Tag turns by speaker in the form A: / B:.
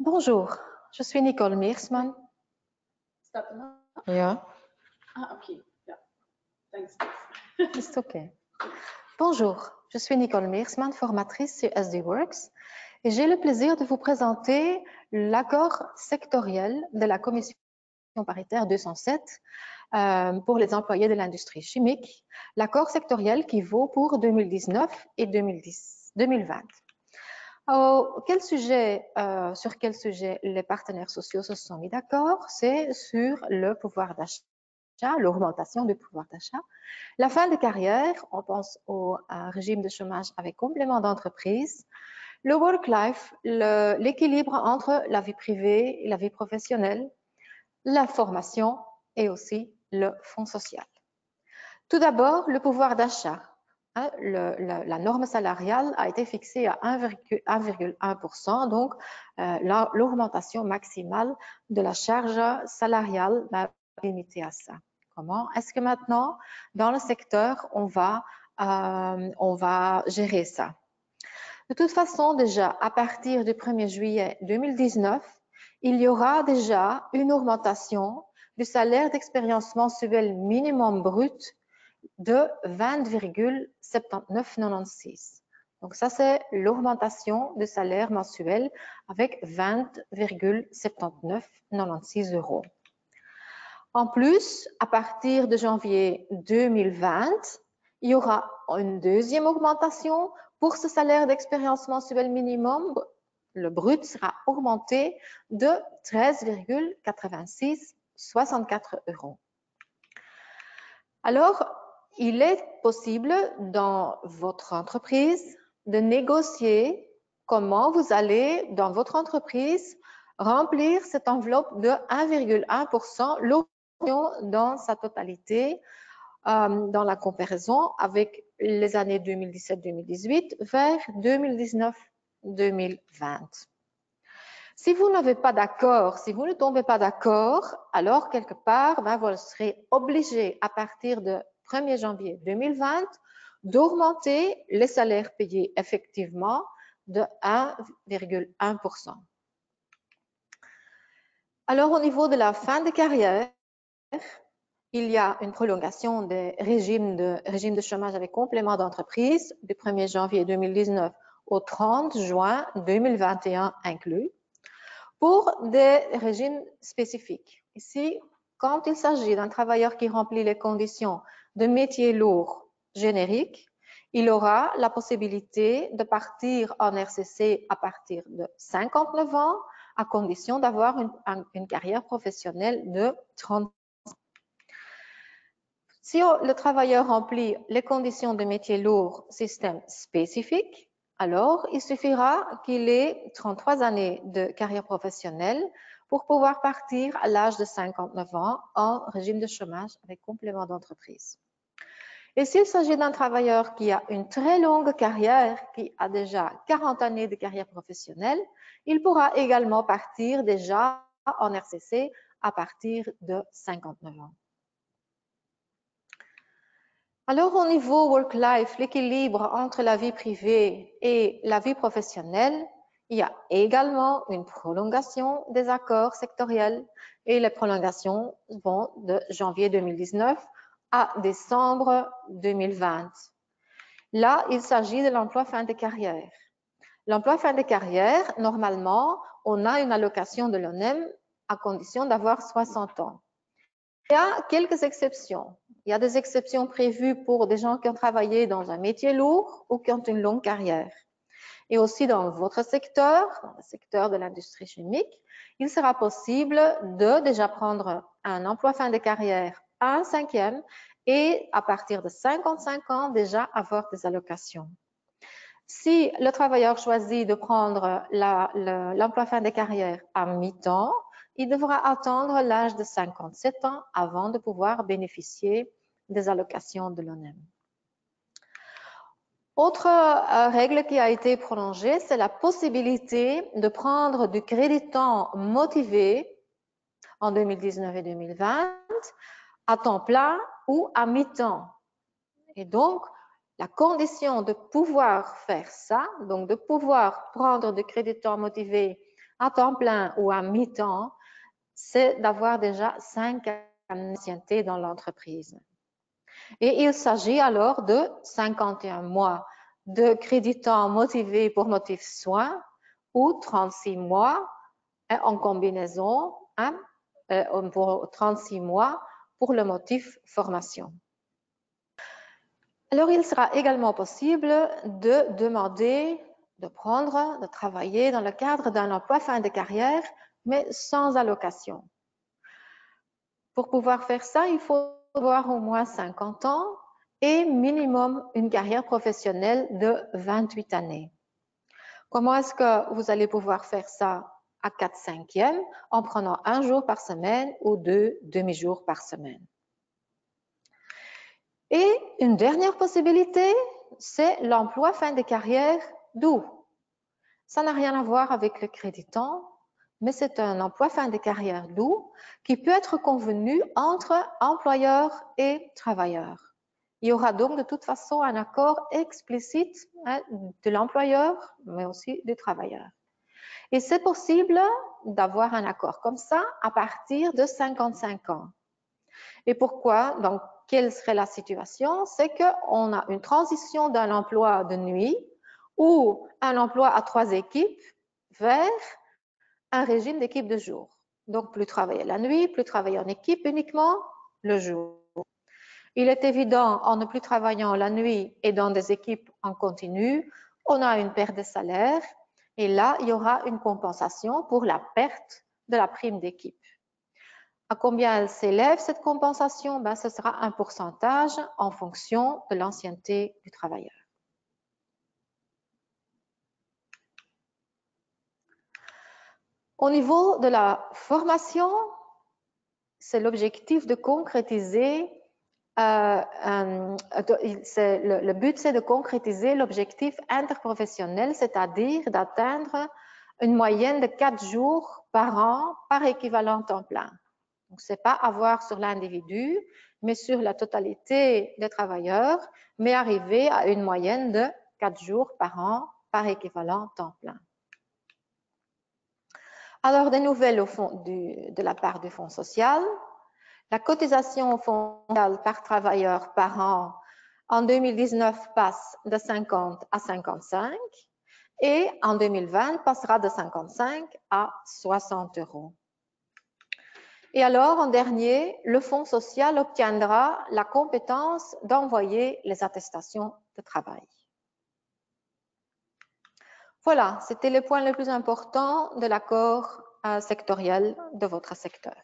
A: Bonjour, je suis Nicole Meersman.
B: Staat er nog?
A: Ja.
B: Oké. Ja. Thanks.
A: C'est OK. Bonjour, je suis Nicole Meersman, formatrice sur SDWorks, et j'ai le plaisir de vous présenter l'accord sectoriel de la Commission paritaire 207 pour les employés de l'industrie chimique, l'accord sectoriel qui vaut pour 2019 et 2020. Sur quel sujet les partenaires sociaux se sont mis d'accord? C'est sur le pouvoir d'achat, l'augmentation du pouvoir d'achat. La fin de carrière, on pense au régime de chômage avec complément d'entreprise. Le work-life, l'équilibre entre la vie privée et la vie professionnelle. La formation et aussi le fonds social. Tout d'abord, le pouvoir d'achat. La norme salariale a été fixée à 1,1%, donc l'augmentation maximale de la charge salariale va limiter à ça. Comment est-ce que maintenant, dans le secteur, on va gérer ça? De toute façon, déjà, à partir du 1er juillet 2019, il y aura déjà une augmentation du salaire d'expérience mensuel minimum brut de 20,7996. Donc ça, c'est l'augmentation du salaire mensuel avec 20,7996 €. En plus, à partir de janvier 2020, il y aura une deuxième augmentation pour ce salaire d'expérience mensuel minimum. Le brut sera augmenté de 13,8664 €. Alors, il est possible dans votre entreprise de négocier comment vous allez, dans votre entreprise, remplir cette enveloppe de 1,1%, l'augmentation dans sa totalité, dans la comparaison avec les années 2017-2018 vers 2019-2020. Si vous n'avez pas d'accord, si vous ne tombez pas d'accord, alors quelque part, vous serez obligé à partir de 1er janvier 2020 d'augmenter les salaires payés effectivement de 1,1%. Alors au niveau de la fin de carrière, il y a une prolongation des régimes de chômage avec complément d'entreprise du 1er janvier 2019 au 30 juin 2021 inclus, pour des régimes spécifiques. Ici, quand il s'agit d'un travailleur qui remplit les conditions de métier lourd générique, il aura la possibilité de partir en RCC à partir de 59 ans, à condition d'avoir une carrière professionnelle de 30 ans. Si le travailleur remplit les conditions de métier lourd système spécifique, alors il suffira qu'il ait 33 années de carrière professionnelle pour pouvoir partir à l'âge de 59 ans en régime de chômage avec complément d'entreprise. Et s'il s'agit d'un travailleur qui a une très longue carrière, qui a déjà 40 années de carrière professionnelle, il pourra également partir déjà en RCC à partir de 59 ans. Alors, au niveau work-life, l'équilibre entre la vie privée et la vie professionnelle, il y a également une prolongation des accords sectoriels et les prolongations vont de janvier 2019 à décembre 2020. Là, il s'agit de l'emploi fin de carrière. L'emploi fin de carrière, normalement, on a une allocation de l'ONEM à condition d'avoir 60 ans. Il y a quelques exceptions. Il y a des exceptions prévues pour des gens qui ont travaillé dans un métier lourd ou qui ont une longue carrière. Et aussi dans votre secteur, dans le secteur de l'industrie chimique, il sera possible de déjà prendre un emploi fin de carrière à 1/5 et à partir de 55 ans déjà avoir des allocations. Si le travailleur choisit de prendre l'emploi fin de carrière à mi-temps, il devra attendre l'âge de 57 ans avant de pouvoir bénéficier des allocations de l'ONEM. Autre règle qui a été prolongée, c'est la possibilité de prendre du crédit temps motivé en 2019 et 2020 à temps plein ou à mi-temps. Et donc, la condition de pouvoir faire ça, donc de pouvoir prendre du crédit temps motivé à temps plein ou à mi-temps, c'est d'avoir déjà 5 années d'ancienneté dans l'entreprise. Et il s'agit alors de 51 mois de crédit temps motivé pour motif soin ou 36 mois en combinaison, pour 36 mois pour le motif formation. Alors, il sera également possible de demander de travailler dans le cadre d'un emploi fin de carrière, mais sans allocation. Pour pouvoir faire ça, il faut avoir au moins 50 ans et minimum une carrière professionnelle de 28 années. Comment est-ce que vous allez pouvoir faire ça à 4/5e en prenant un jour par semaine ou 2 demi-jours par semaine? Et une dernière possibilité, c'est l'emploi fin de carrière doux. Ça n'a rien à voir avec le crédit temps, mais c'est un emploi fin de carrière doux qui peut être convenu entre employeurs et travailleurs. Il y aura donc de toute façon un accord explicite de l'employeur, mais aussi du travailleur. Et c'est possible d'avoir un accord comme ça à partir de 55 ans. Et pourquoi? Donc, quelle serait la situation? C'est qu'on a une transition d'un emploi de nuit ou un emploi à 3 équipes vers un régime d'équipe de jour. Donc, plus travailler la nuit, plus travailler en équipe, uniquement le jour. Il est évident, en ne plus travaillant la nuit et dans des équipes en continu, on a une perte de salaire et là, il y aura une compensation pour la perte de la prime d'équipe. À combien elle s'élève cette compensation? Ben, ce sera un pourcentage en fonction de l'ancienneté du travailleur. Au niveau de la formation, c'est l'objectif de concrétiser, le but c'est de concrétiser l'objectif interprofessionnel, c'est-à-dire d'atteindre une moyenne de 4 jours par an par équivalent temps plein. Donc, ce n'est pas avoir sur l'individu, mais sur la totalité des travailleurs, mais arriver à une moyenne de 4 jours par an par équivalent temps plein. Alors, des nouvelles de la part du Fonds social. La cotisation au Fonds social par travailleur par an en 2019 passe de 50 à 55 et en 2020 passera de 55 à 60 €. Et alors, en dernier, le Fonds social obtiendra la compétence d'envoyer les attestations de travail. Voilà, c'était le point le plus important de l'accord sectoriel de votre secteur.